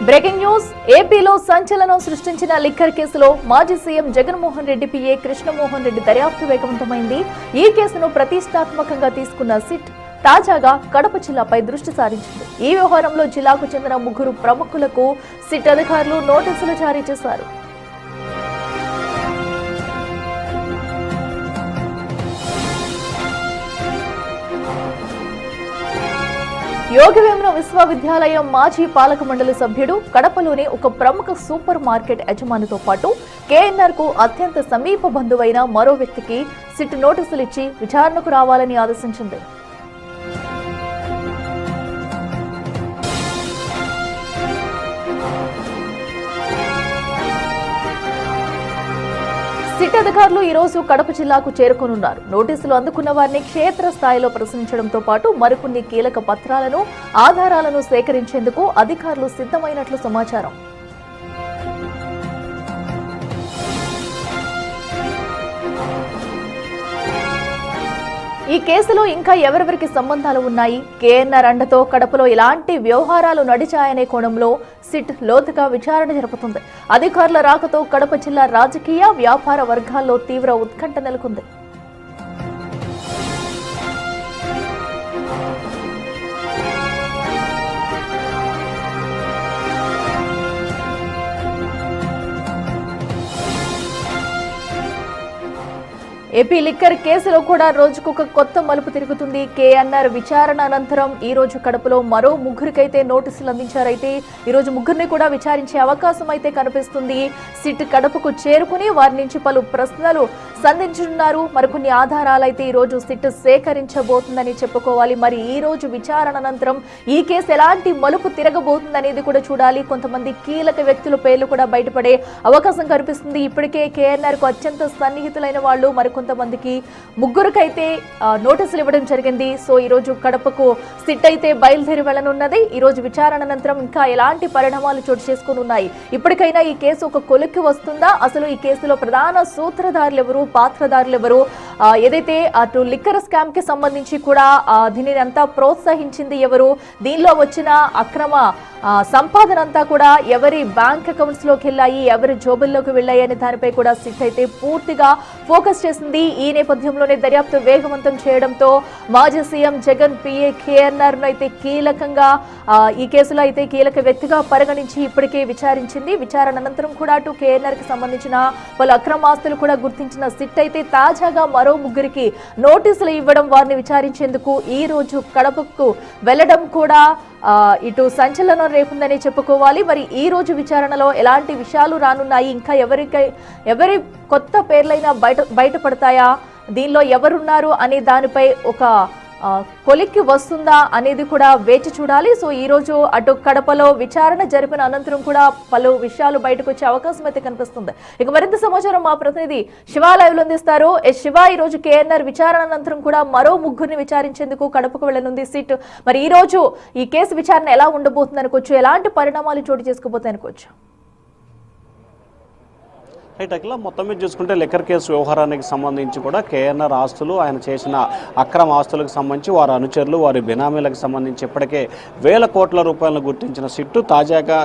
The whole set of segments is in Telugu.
బ్రేకింగ్ న్యూస్ ఏపీలో సంచలనం సృష్టించిన లిక్కర్ కేసులో మాజీ సీఎం జగన్మోహన్ రెడ్డి పిఏ కృష్ణమోహన్ రెడ్డి దర్యాప్తు వేగవంతమైంది. ఈ కేసును ప్రతిష్టాత్మకంగా తీసుకున్న సిట్ తాజాగా కడప జిల్లాపై దృష్టి సారించింది. ఈ వ్యవహారంలో జిల్లాకు చెందిన 3 ప్రముఖులకు సిట్ అధికారులు నోటీసులు జారీ చేశారు. యోగివేమన విశ్వవిద్యాలయం మాజీ పాలక మండలి సభ్యుడు, కడపలోని ఒక ప్రముఖ సూపర్ మార్కెట్ యజమానితో పాటు కేఎన్ఆర్ కు అత్యంత సమీప బంధువైన మరో వ్యక్తికి సిట్ నోటీసులు ఇచ్చి విచారణకు రావాలని ఆదేశించింది. సిట్ అధికారులు ఈ రోజు కడప జిల్లాకు చేరుకోనున్నారు. నోటీసులు అందుకున్న వారిని క్షేత్రస్థాయిలో ప్రశ్నించడంతో పాటు మరికొన్ని కీలక పత్రాలను, ఆధారాలను సేకరించేందుకు అధికారులు సిద్ధమైనట్లు సమాచారం. ఈ కేసులో ఇంకా ఎవరెవరికి సంబంధాలు ఉన్నాయి, కేఎన్ఆర్ అండతో కడపలో ఎలాంటి వ్యవహారాలు నడిచాయనే కోణంలో సిట్ లోతుగా విచారణ జరుపుతుంది. అధికారుల రాకతో కడప జిల్లా రాజకీయ, వ్యాపార వర్గాల్లో తీవ్ర ఉత్కంఠ నెలకొంది. ఏపీ లిక్కర్ కేసులో కూడా రోజుకొక కొత్త మలుపు తిరుగుతుంది. కేఎన్ఆర్ విచారణ అనంతరం ఈ రోజు కడపలో మరో 3కైతే నోటీసులు అందించారైతే ఈ రోజు 3ని కూడా విచారించే అవకాశం అయితే కనిపిస్తుంది. సిట్ కడపకు చేరుకుని వారి నుంచి పలు ప్రశ్నలు సంధించనున్నారు. మరికొన్ని ఆధారాలైతే ఈ రోజు సిట్ సేకరించబోతుందని చెప్పుకోవాలి. మరి ఈ రోజు విచారణ అనంతరం ఈ కేసు ఎలాంటి మలుపు తిరగబోతుంది అనేది కూడా చూడాలి. కొంతమంది కీలక వ్యక్తుల పేర్లు కూడా బయటపడే అవకాశం కనిపిస్తుంది. ఇప్పటికే కేఎన్ఆర్ కు అత్యంత సన్నిహితులైన వాళ్ళు కొంతమందికి 3కైతే నోటీసులు ఇవ్వడం జరిగింది. సో ఈ రోజు కడపకు సిట్ అయితే బయలుదేరి వెళ్లనున్నది. ఈ రోజు విచారణ అనంతరం ఇంకా ఎలాంటి పరిణామాలు చోటు చేసుకున్నాయి, ఇప్పటికైనా ఈ కేసు ఒక కొలిక్కి వస్తుందా, అసలు ఈ కేసులో ప్రధాన సూత్రధారులు ఎవరు, పాత్రధారులు ఎవరు, ఏదైతే అటు లిక్కర్ స్కామ్ కి సంబంధించి కూడా దీనిని అంతా ప్రోత్సహించింది ఎవరు, దీనిలో వచ్చిన అక్రమ సంపాదన అంతా కూడా ఎవరి బ్యాంక్ అకౌంట్స్ లోకి వెళ్ళాయి, ఎవరి జోబుల్లోకి వెళ్ళాయి అనే దానిపై కూడా సిట్ అయితే పూర్తిగా ఫోకస్ చేసింది. ఈ నేపథ్యంలోనే దర్యాప్తు వేగవంతం చేయడంతో మాజీ సీఎం జగన్ పిఏ కేఎన్ఆర్ ను అయితే కీలకంగా ఈ కేసులో అయితే కీలక వ్యక్తిగా పరిగణించి ఇప్పటికే విచారించింది. విచారణ అనంతరం కూడా అటు కేఎన్ఆర్ కి సంబంధించిన పలు అక్రమాస్తులు కూడా గుర్తించిన సిట్ అయితే తాజాగా మరో 3కి నోటీసులు ఇవ్వడం, వారిని విచారించేందుకు ఈ రోజు కడపకు వెళ్లడం కూడా ఇటు సంచలనం రేపుందని చెప్పుకోవాలి. మరి ఈ రోజు విచారణలో ఎలాంటి విషయాలు రానున్నాయి, ఇంకా ఎవరి కొత్త పేర్లైనా బయటపడతాయా, దీనిలో ఎవరున్నారు అనే దానిపై ఒక కొలిక్కి వస్తుందా అనేది కూడా వేచి చూడాలి. సో ఈ రోజు అటు కడపలో విచారణ జరిపిన అనంతరం కూడా పలు విషయాలు బయటకు వచ్చే అవకాశం అయితే కనిపిస్తుంది. ఇక మరింత సమాచారం మా ప్రతినిధి శివ లైవ్ లో అందిస్తారు. శివ, ఈ రోజు కేఎన్ఆర్ విచారణ అనంతరం కూడా మరో 3ని విచారించేందుకు కడపకు వెళ్లనుంది సిట్. మరి ఈ రోజు ఈ కేసు విచారణ ఎలా ఉండబోతుంది అనుకోవచ్చు, ఎలాంటి పరిణామాలు చోటు చేసుకోబోతాయి అనుకోవచ్చు? అట్లా మొత్తం మీద చూసుకుంటే లిక్కర్ కేసు వ్యవహారానికి సంబంధించి కూడా కేఎన్ఆర్ ఆస్తులు, ఆయన చేసిన అక్రమ ఆస్తులకు సంబంధించి వారి అనుచరులు, వారి బినామీలకు సంబంధించి ఇప్పటికే వేల కోట్ల రూపాయలను గుర్తించిన సిట్టు తాజాగా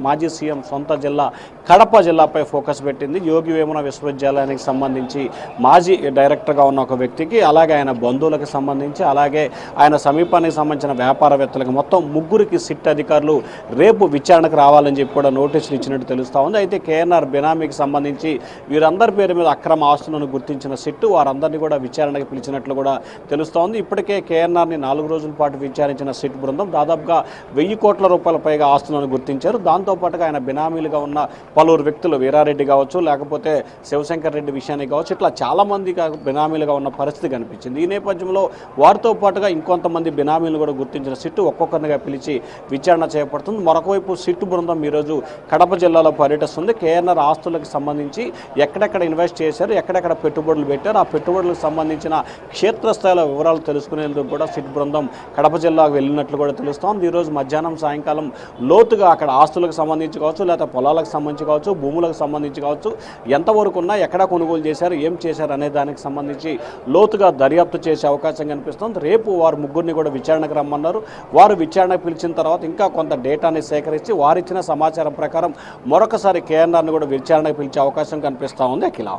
మాజీ సీఎం సొంత జిల్లా కడప జిల్లాపై ఫోకస్ పెట్టింది. యోగివేమన విశ్వవిద్యాలయానికి సంబంధించి మాజీ డైరెక్టర్గా ఉన్న ఒక వ్యక్తికి, అలాగే ఆయన బంధువులకు సంబంధించి, అలాగే ఆయన సమీపానికి సంబంధించిన వ్యాపారవేత్తలకు మొత్తం 3కి సిట్ అధికారులు రేపు విచారణకు రావాలని చెప్పి కూడా నోటీసులు ఇచ్చినట్టు తెలుస్తూ ఉంది. అయితే కేఎన్ఆర్ బినామీకి సంబంధించి వీరందరి పేరు మీద అక్రమ ఆస్తులను గుర్తించిన సిట్టు వారందరినీ కూడా విచారణకు పిలిచినట్లు కూడా తెలుస్తోంది. ఇప్పటికే కేఎన్ఆర్ని 4 రోజుల పాటు విచారించిన సిట్ బృందం దాదాపుగా 1000 కోట్ల రూపాయల పైగా ఆస్తులను గుర్తించారు. దాంతోపాటుగా ఆయన బినామీలుగా ఉన్న పలువురు వ్యక్తులు, వీరారెడ్డి కావచ్చు, లేకపోతే శివశంకర్ రెడ్డి విషయానికి కావచ్చు, ఇట్లా చాలామంది బినామీలుగా ఉన్న పరిస్థితి కనిపించింది. ఈ నేపథ్యంలో వారితో పాటుగా ఇంకొంతమంది బినామీలు కూడా గుర్తించిన సిట్టు ఒక్కొక్కరిగా పిలిచి విచారణ చేపడుతుంది. మరొకవైపు సిట్టు బృందం ఈరోజు కడప జిల్లాలో పర్యటిస్తుంది. కేఎన్ఆర్ ఆస్తులకు సంబంధించి ఎక్కడెక్కడ ఇన్వెస్ట్ చేశారు, ఎక్కడెక్కడ పెట్టుబడులు పెట్టారు, ఆ పెట్టుబడులకు సంబంధించిన క్షేత్రస్థాయిలో వివరాలు తెలుసుకునేందుకు కూడా సిట్ బృందం కడప జిల్లాకు వెళ్ళినట్లు కూడా తెలుస్తోంది. ఈరోజు మధ్యాహ్నం సాయంకాలం లోతుగా అక్కడ ఆస్తులకు సంబంధించి కావచ్చు, లేదా పొలాలకు సంబంధించి కావచ్చు, భూములకు సంబంధించి కావచ్చు, ఎంతవరకు ఉన్నా ఎక్కడ కొనుగోలు చేశారు, ఏం చేశారు అనే దానికి సంబంధించి లోతుగా దర్యాప్తు చేసే అవకాశం కనిపిస్తుంది. రేపు వారు ముగ్గురిని కూడా విచారణకు రమ్మన్నారు. వారు విచారణకు పిలిచిన తర్వాత ఇంకా కొంత డేటాని సేకరించి వారిచ్చిన సమాచారం ప్రకారం మరొకసారి కేఎన్ఆర్ని కూడా విచారణకు పిలిచే అవకాశం కనిపిస్తూ ఉంది. అఖిల,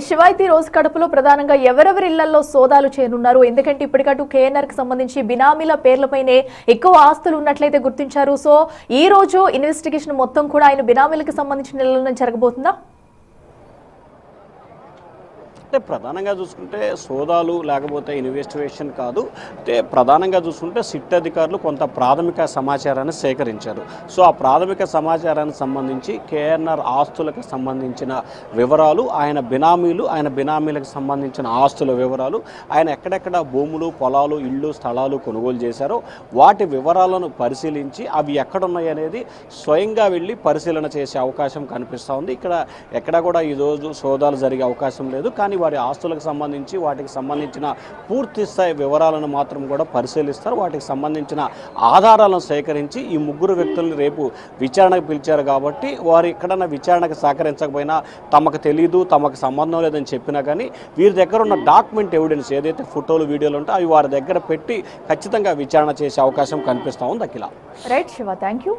శివాయితీ రోజు కడపలో ప్రధానంగా ఎవరెవరి ఇళ్లలో సోదాలు చేయనున్నారు? ఎందుకంటే ఇప్పటికట్టు కేఎన్ఆర్ కి సంబంధించి బినామీల పేర్లపైనే ఎక్కువ ఆస్తులు ఉన్నట్లయితే గుర్తించారు. సో ఈ రోజు ఇన్వెస్టిగేషన్ మొత్తం కూడా ఆయన బినామీలకు సంబంధించిన ఇళ్లలో జరగబోతుందా? అంటే ప్రధానంగా చూసుకుంటే సోదాలు లేకపోతే ఇన్వెస్టిగేషన్ కాదు, అంటే ప్రధానంగా చూసుకుంటే సిట్ అధికారులు కొంత ప్రాథమిక సమాచారాన్ని సేకరించారు. సో ఆ ప్రాథమిక సమాచారానికి సంబంధించి కేఎన్ఆర్ ఆస్తులకు సంబంధించిన వివరాలు, ఆయన బినామీలకు సంబంధించిన ఆస్తుల వివరాలు, ఆయన ఎక్కడెక్కడ భూములు, పొలాలు, ఇళ్ళు, స్థలాలు కొనుగోలు చేశారో వాటి వివరాలను పరిశీలించి అవి ఎక్కడున్నాయి అనేది స్వయంగా వెళ్ళి పరిశీలన చేసే అవకాశం కనిపిస్తూ ఉంది. ఇక్కడ ఎక్కడ కూడా ఈరోజు సోదాలు జరిగే అవకాశం లేదు. కానీ వారి ఆస్తులకు సంబంధించి వాటికి సంబంధించిన పూర్తి స్థాయి వివరాలను మాత్రం కూడా పరిశీలిస్తారు. వాటికి సంబంధించిన ఆధారాలను సేకరించి ఈ ముగ్గురు వ్యక్తుల్ని రేపు విచారణకు పిలిచారు కాబట్టి వారు ఎక్కడన్నా విచారణకు సహకరించకపోయినా, తమకు తెలీదు, తమకు సంబంధం లేదని చెప్పినా కానీ వీరి దగ్గర ఉన్న డాక్యుమెంట్ ఎవిడెన్స్ ఏదైతే ఫోటోలు, వీడియోలు ఉంటాయో అవి వారి దగ్గర పెట్టి ఖచ్చితంగా విచారణ చేసే అవకాశం కనిపిస్తూ ఉంది. అఖిల, రైట్ శివ, థ్యాంక్ యూ.